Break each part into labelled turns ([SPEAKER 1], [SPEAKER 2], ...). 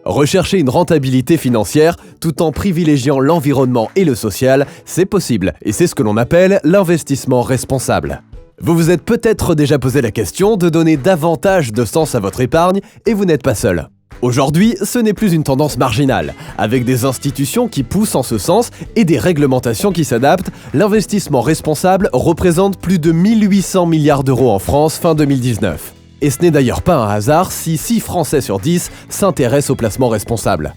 [SPEAKER 1] Rechercher une rentabilité financière tout en privilégiant l'environnement et le social, c'est possible et c'est ce que l'on appelle l'investissement responsable. Vous vous êtes peut-être déjà posé la question de donner davantage de sens à votre épargne et vous n'êtes pas seul. Aujourd'hui, ce n'est plus une tendance marginale. Avec des institutions qui poussent en ce sens et des réglementations qui s'adaptent, l'investissement responsable représente plus de 1800 milliards d'euros en France fin 2019. Et ce n'est d'ailleurs pas un hasard si 6 Français sur 10 s'intéressent au placement responsable.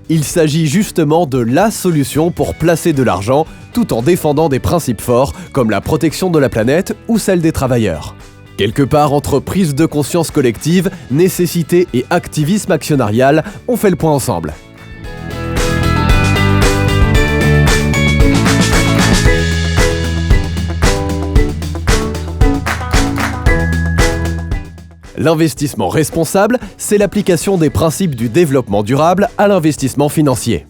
[SPEAKER 1] Il s'agit justement de la solution pour placer de l'argent tout en défendant des principes forts comme la protection de la planète ou celle des travailleurs. Quelque part entre prise de conscience collective, nécessité et activisme actionnarial, on fait le point ensemble. L'investissement responsable, c'est l'application des principes du développement durable à l'investissement financier.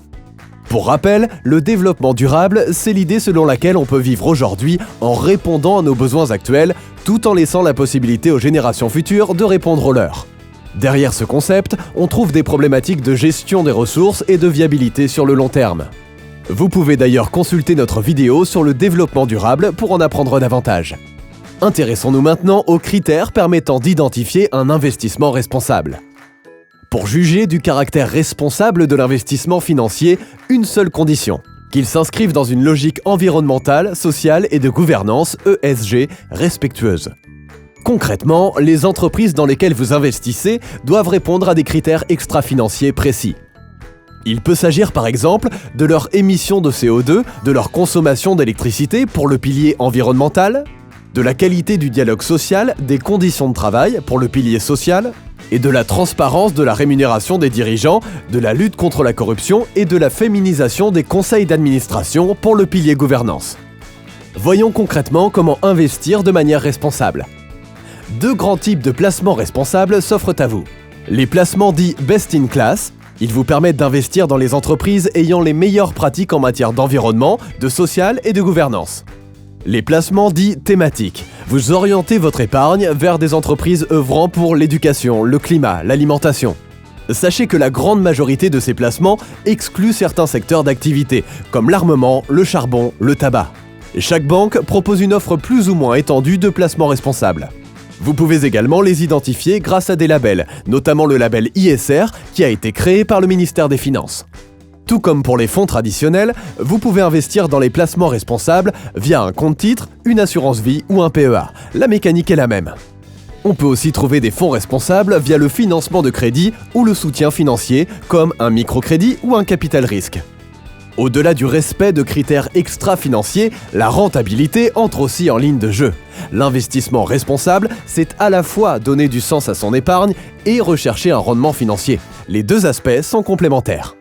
[SPEAKER 1] Pour rappel, le développement durable, c'est l'idée selon laquelle on peut vivre aujourd'hui en répondant à nos besoins actuels, tout en laissant la possibilité aux générations futures de répondre aux leurs. Derrière ce concept, on trouve des problématiques de gestion des ressources et de viabilité sur le long terme. Vous pouvez d'ailleurs consulter notre vidéo sur le développement durable pour en apprendre davantage. Intéressons-nous maintenant aux critères permettant d'identifier un investissement responsable. Pour juger du caractère responsable de l'investissement financier, une seule condition, qu'il s'inscrive dans une logique environnementale, sociale et de gouvernance ESG respectueuse. Concrètement, les entreprises dans lesquelles vous investissez doivent répondre à des critères extra-financiers précis. Il peut s'agir par exemple de leur émission de CO2, de leur consommation d'électricité pour le pilier environnemental, de la qualité du dialogue social, des conditions de travail pour le pilier social, et de la transparence de la rémunération des dirigeants, de la lutte contre la corruption et de la féminisation des conseils d'administration pour le pilier gouvernance. Voyons concrètement comment investir de manière responsable. 2 grands types de placements responsables s'offrent à vous. Les placements dits best in class, ils vous permettent d'investir dans les entreprises ayant les meilleures pratiques en matière d'environnement, de social et de gouvernance. Les placements dits thématiques. Vous orientez votre épargne vers des entreprises œuvrant pour l'éducation, le climat, l'alimentation. Sachez que la grande majorité de ces placements excluent certains secteurs d'activité, comme l'armement, le charbon, le tabac. Chaque banque propose une offre plus ou moins étendue de placements responsables. Vous pouvez également les identifier grâce à des labels, notamment le label ISR qui a été créé par le ministère des Finances. Tout comme pour les fonds traditionnels, vous pouvez investir dans les placements responsables via un compte-titre, une assurance vie ou un PEA. La mécanique est la même. On peut aussi trouver des fonds responsables via le financement de crédit ou le soutien financier, comme un microcrédit ou un capital risque. Au-delà du respect de critères extra-financiers, la rentabilité entre aussi en ligne de jeu. L'investissement responsable, c'est à la fois donner du sens à son épargne et rechercher un rendement financier. Les 2 aspects sont complémentaires.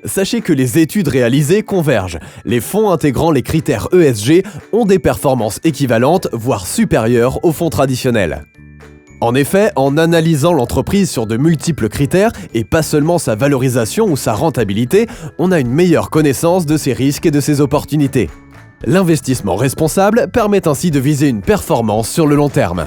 [SPEAKER 1] Sachez que les études réalisées convergent. Les fonds intégrant les critères ESG ont des performances équivalentes, voire supérieures aux fonds traditionnels. En effet, en analysant l'entreprise sur de multiples critères, et pas seulement sa valorisation ou sa rentabilité, on a une meilleure connaissance de ses risques et de ses opportunités. L'investissement responsable permet ainsi de viser une performance sur le long terme.